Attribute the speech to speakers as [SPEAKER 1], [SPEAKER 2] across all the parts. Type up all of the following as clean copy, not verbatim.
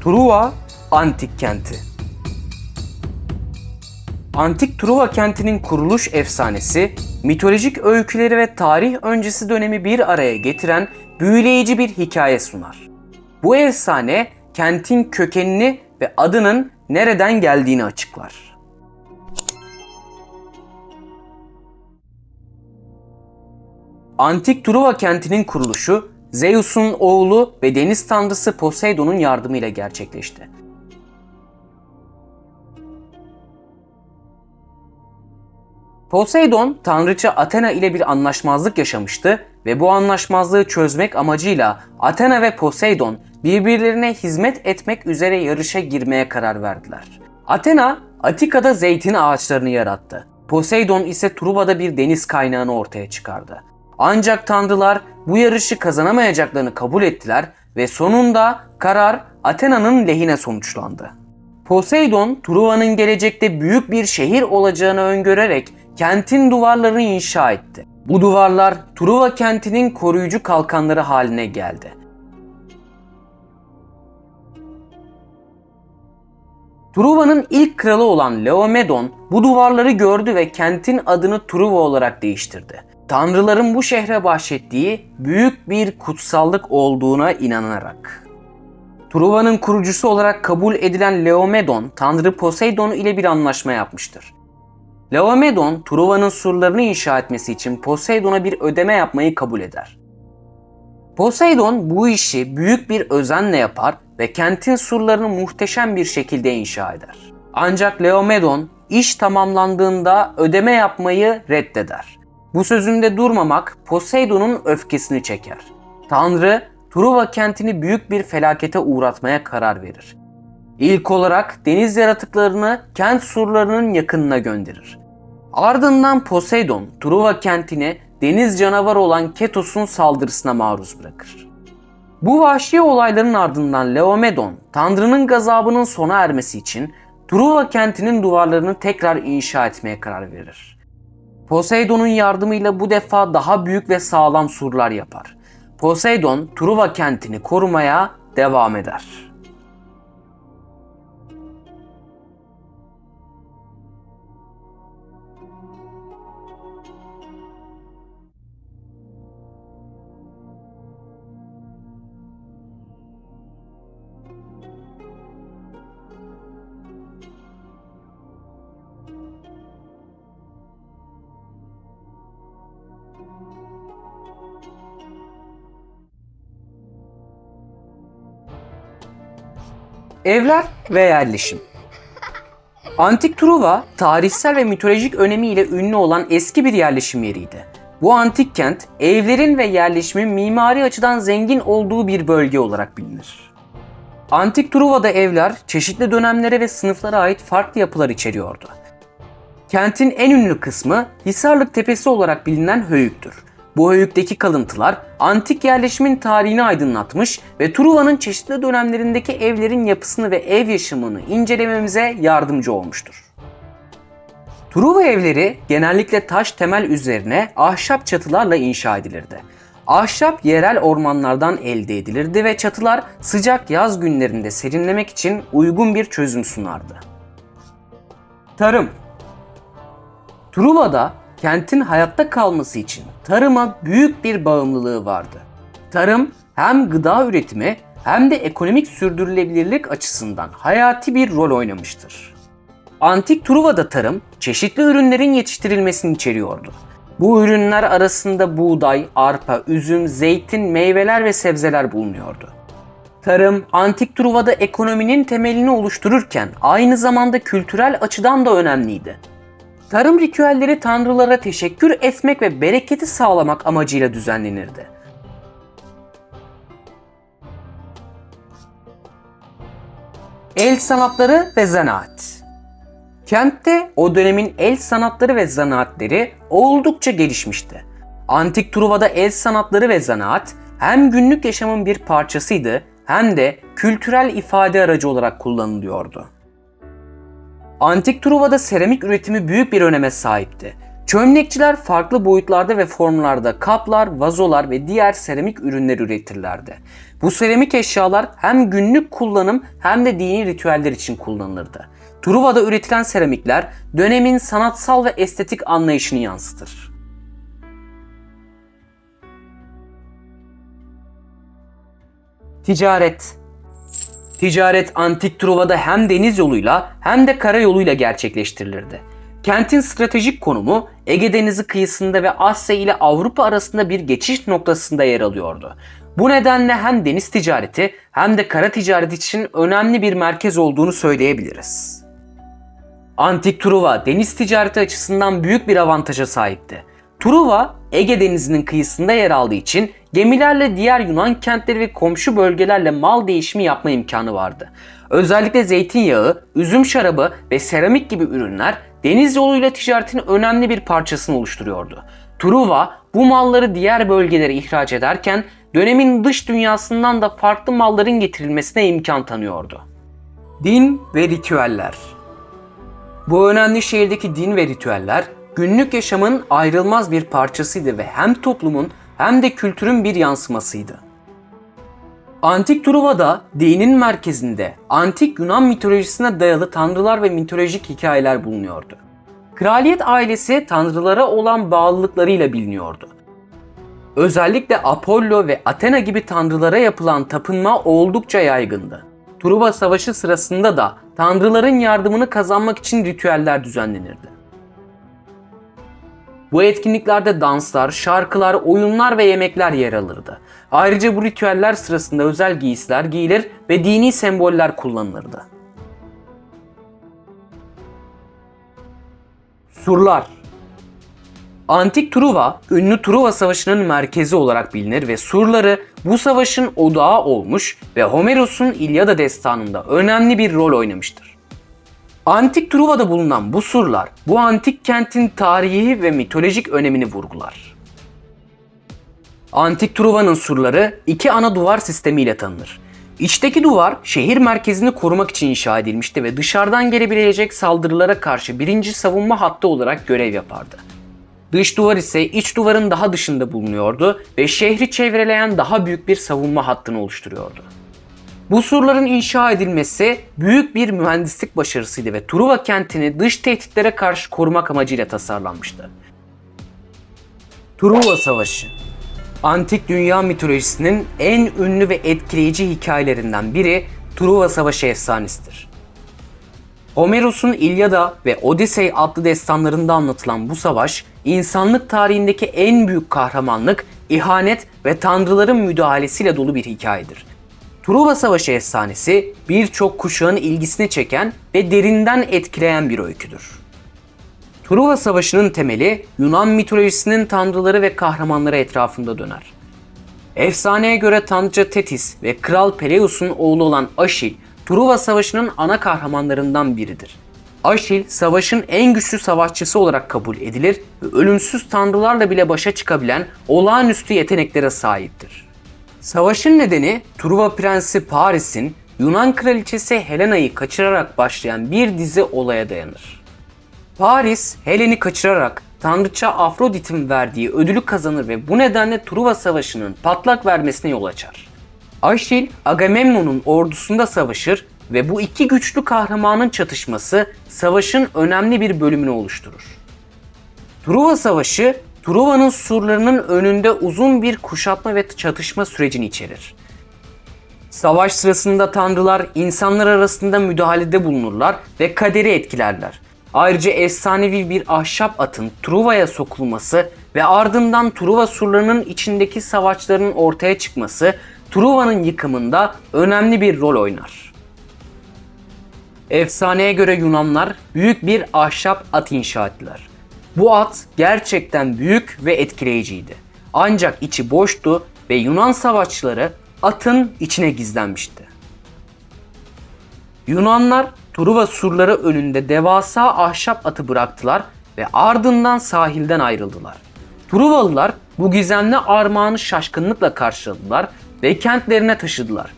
[SPEAKER 1] Truva Antik Kenti. Antik Truva kentinin kuruluş efsanesi, mitolojik öyküleri ve tarih öncesi dönemi bir araya getiren büyüleyici bir hikaye sunar. Bu efsane, kentin kökenini ve adının nereden geldiğini açıklar. Antik Truva kentinin kuruluşu, Zeus'un oğlu ve deniz tanrısı Poseidon'un yardımıyla gerçekleşti. Poseidon, tanrıça Athena ile bir anlaşmazlık yaşamıştı ve bu anlaşmazlığı çözmek amacıyla Athena ve Poseidon birbirlerine hizmet etmek üzere yarışa girmeye karar verdiler. Athena, Atika'da zeytin ağaçlarını yarattı. Poseidon ise Truva'da bir deniz kaynağını ortaya çıkardı. Ancak tanrılar bu yarışı kazanamayacaklarını kabul ettiler ve sonunda karar Athena'nın lehine sonuçlandı. Poseidon, Truva'nın gelecekte büyük bir şehir olacağını öngörerek kentin duvarlarını inşa etti. Bu duvarlar Truva kentinin koruyucu kalkanları haline geldi. Truva'nın ilk kralı olan Laomedon bu duvarları gördü ve kentin adını Truva olarak değiştirdi. Tanrıların bu şehre bahşettiği büyük bir kutsallık olduğuna inanarak. Truva'nın kurucusu olarak kabul edilen Laomedon, Tanrı Poseidon ile bir anlaşma yapmıştır. Laomedon, Truva'nın surlarını inşa etmesi için Poseidon'a bir ödeme yapmayı kabul eder. Poseidon bu işi büyük bir özenle yapar ve kentin surlarını muhteşem bir şekilde inşa eder. Ancak Laomedon, iş tamamlandığında ödeme yapmayı reddeder. Bu sözünde durmamak Poseidon'un öfkesini çeker. Tanrı, Truva kentini büyük bir felakete uğratmaya karar verir. İlk olarak deniz yaratıklarını kent surlarının yakınına gönderir. Ardından Poseidon, Truva kentini deniz canavarı olan Ketos'un saldırısına maruz bırakır. Bu vahşi olayların ardından Laomedon, Tanrı'nın gazabının sona ermesi için Truva kentinin duvarlarını tekrar inşa etmeye karar verir. Poseidon'un yardımıyla bu defa daha büyük ve sağlam surlar yapar. Poseidon, Truva kentini korumaya devam eder. Evler ve yerleşim. Antik Truva, tarihsel ve mitolojik önemiyle ünlü olan eski bir yerleşim yeriydi. Bu antik kent, evlerin ve yerleşimin mimari açıdan zengin olduğu bir bölge olarak bilinir. Antik Truva'da evler, çeşitli dönemlere ve sınıflara ait farklı yapılar içeriyordu. Kentin en ünlü kısmı Hisarlık Tepesi olarak bilinen höyüktür. Bu höyükteki kalıntılar antik yerleşimin tarihini aydınlatmış ve Truva'nın çeşitli dönemlerindeki evlerin yapısını ve ev yaşamını incelememize yardımcı olmuştur. Truva evleri genellikle taş temel üzerine ahşap çatılarla inşa edilirdi. Ahşap yerel ormanlardan elde edilirdi ve çatılar sıcak yaz günlerinde serinlemek için uygun bir çözüm sunardı. Tarım. Truva'da kentin hayatta kalması için tarıma büyük bir bağımlılığı vardı. Tarım hem gıda üretimi hem de ekonomik sürdürülebilirlik açısından hayati bir rol oynamıştır. Antik Truva'da tarım çeşitli ürünlerin yetiştirilmesini içeriyordu. Bu ürünler arasında buğday, arpa, üzüm, zeytin, meyveler ve sebzeler bulunuyordu. Tarım, Antik Truva'da ekonominin temelini oluştururken aynı zamanda kültürel açıdan da önemliydi. Tarım ritüelleri tanrılara teşekkür etmek ve bereketi sağlamak amacıyla düzenlenirdi. El sanatları ve zanaat. Kentte o dönemin el sanatları ve zanaatleri oldukça gelişmişti. Antik Truva'da el sanatları ve zanaat hem günlük yaşamın bir parçasıydı hem de kültürel ifade aracı olarak kullanılıyordu. Antik Truva'da seramik üretimi büyük bir öneme sahipti. Çömlekçiler farklı boyutlarda ve formlarda kaplar, vazolar ve diğer seramik ürünler üretirlerdi. Bu seramik eşyalar hem günlük kullanım hem de dini ritüeller için kullanılırdı. Truva'da üretilen seramikler dönemin sanatsal ve estetik anlayışını yansıtır. Ticaret antik Truva'da hem deniz yoluyla hem de karayoluyla gerçekleştirilirdi. Kentin stratejik konumu Ege Denizi kıyısında ve Asya ile Avrupa arasında bir geçiş noktasında yer alıyordu. Bu nedenle hem deniz ticareti hem de kara ticareti için önemli bir merkez olduğunu söyleyebiliriz. Antik Truva deniz ticareti açısından büyük bir avantaja sahipti. Truva, Ege Denizi'nin kıyısında yer aldığı için gemilerle diğer Yunan kentleri ve komşu bölgelerle mal değişimi yapma imkanı vardı. Özellikle zeytinyağı, üzüm şarabı ve seramik gibi ürünler deniz yoluyla ticaretin önemli bir parçasını oluşturuyordu. Truva bu malları diğer bölgelere ihraç ederken dönemin dış dünyasından da farklı malların getirilmesine imkan tanıyordu. Din ve ritüeller. Bu önemli şehirdeki din ve ritüeller günlük yaşamın ayrılmaz bir parçasıydı ve hem toplumun hem de kültürün bir yansımasıydı. Antik Truva'da dinin merkezinde antik Yunan mitolojisine dayalı tanrılar ve mitolojik hikayeler bulunuyordu. Kraliyet ailesi tanrılara olan bağlılıklarıyla biliniyordu. Özellikle Apollo ve Athena gibi tanrılara yapılan tapınma oldukça yaygındı. Truva Savaşı sırasında da tanrıların yardımını kazanmak için ritüeller düzenlenirdi. Bu etkinliklerde danslar, şarkılar, oyunlar ve yemekler yer alırdı. Ayrıca bu ritüeller sırasında özel giysiler giyilir ve dini semboller kullanılırdı. Surlar. Antik Truva, ünlü Truva Savaşı'nın merkezi olarak bilinir ve surları bu savaşın odağı olmuş ve Homeros'un İlyada destanında önemli bir rol oynamıştır. Antik Truva'da bulunan bu surlar, bu antik kentin tarihi ve mitolojik önemini vurgular. Antik Truva'nın surları iki ana duvar sistemiyle tanınır. İçteki duvar şehir merkezini korumak için inşa edilmişti ve dışarıdan gelebilecek saldırılara karşı birinci savunma hattı olarak görev yapardı. Dış duvar ise iç duvarın daha dışında bulunuyordu ve şehri çevreleyen daha büyük bir savunma hattını oluşturuyordu. Bu surların inşa edilmesi büyük bir mühendislik başarısıydı ve Truva kentini dış tehditlere karşı korumak amacıyla tasarlanmıştı. Truva Savaşı. Antik dünya mitolojisinin en ünlü ve etkileyici hikayelerinden biri Truva Savaşı efsanesidir. Homeros'un İlyada ve Odisey adlı destanlarında anlatılan bu savaş, insanlık tarihindeki en büyük kahramanlık, ihanet ve tanrıların müdahalesiyle dolu bir hikayedir. Truva Savaşı efsanesi birçok kuşağın ilgisini çeken ve derinden etkileyen bir öyküdür. Truva Savaşı'nın temeli Yunan mitolojisinin tanrıları ve kahramanları etrafında döner. Efsaneye göre tanrıça Tetis ve kral Peleus'un oğlu olan Aşil, Truva Savaşı'nın ana kahramanlarından biridir. Aşil, savaşın en güçlü savaşçısı olarak kabul edilir ve ölümsüz tanrılarla bile başa çıkabilen olağanüstü yeteneklere sahiptir. Savaşın nedeni Truva Prensi Paris'in Yunan kraliçesi Helena'yı kaçırarak başlayan bir dizi olaya dayanır. Paris, Helen'i kaçırarak tanrıça Afrodit'in verdiği ödülü kazanır ve bu nedenle Truva Savaşı'nın patlak vermesine yol açar. Aşil, Agamemnon'un ordusunda savaşır ve bu iki güçlü kahramanın çatışması savaşın önemli bir bölümünü oluşturur. Truva Savaşı, Truva'nın surlarının önünde uzun bir kuşatma ve çatışma sürecini içerir. Savaş sırasında tanrılar insanlar arasında müdahalede bulunurlar ve kaderi etkilerler. Ayrıca efsanevi bir ahşap atın Truva'ya sokulması ve ardından Truva surlarının içindeki savaşların ortaya çıkması Truva'nın yıkımında önemli bir rol oynar. Efsaneye göre Yunanlar büyük bir ahşap at inşa ettiler. Bu at gerçekten büyük ve etkileyiciydi. Ancak içi boştu ve Yunan savaşçıları atın içine gizlenmişti. Yunanlar Truva surları önünde devasa ahşap atı bıraktılar ve ardından sahilden ayrıldılar. Truvalılar bu gizemli armağanı şaşkınlıkla karşıladılar ve kentlerine taşıdılar.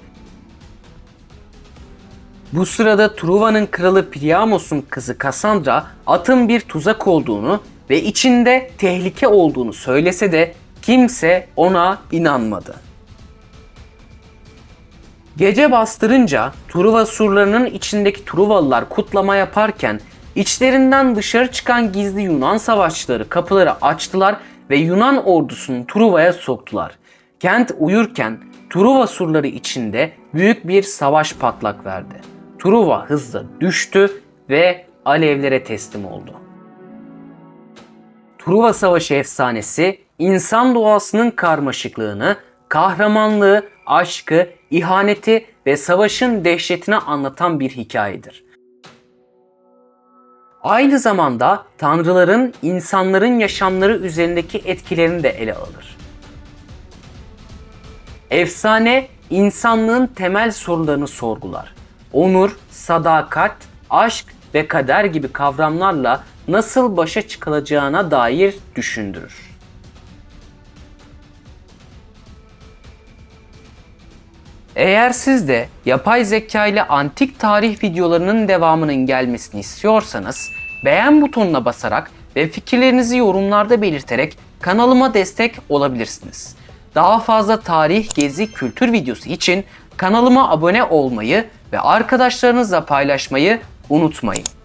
[SPEAKER 1] Bu sırada Truva'nın kralı Priamos'un kızı Cassandra atın bir tuzak olduğunu ve içinde tehlike olduğunu söylese de kimse ona inanmadı. Gece bastırınca Truva surlarının içindeki Truvalılar kutlama yaparken içlerinden dışarı çıkan gizli Yunan savaşçıları kapıları açtılar ve Yunan ordusunu Truva'ya soktular. Kent uyurken Truva surları içinde büyük bir savaş patlak verdi. Truva hızla düştü ve alevlere teslim oldu. Truva Savaşı efsanesi insan doğasının karmaşıklığını, kahramanlığı, aşkı, ihaneti ve savaşın dehşetini anlatan bir hikayedir. Aynı zamanda tanrıların insanların yaşamları üzerindeki etkilerini de ele alır. Efsane, insanlığın temel sorularını sorgular. Onur, sadakat, aşk ve kader gibi kavramlarla nasıl başa çıkılacağına dair düşündürür. Eğer siz de yapay zeka ile antik tarih videolarının devamının gelmesini istiyorsanız beğen butonuna basarak ve fikirlerinizi yorumlarda belirterek kanalıma destek olabilirsiniz. Daha fazla tarih, gezi, kültür videosu için kanalıma abone olmayı ve arkadaşlarınızla paylaşmayı unutmayın.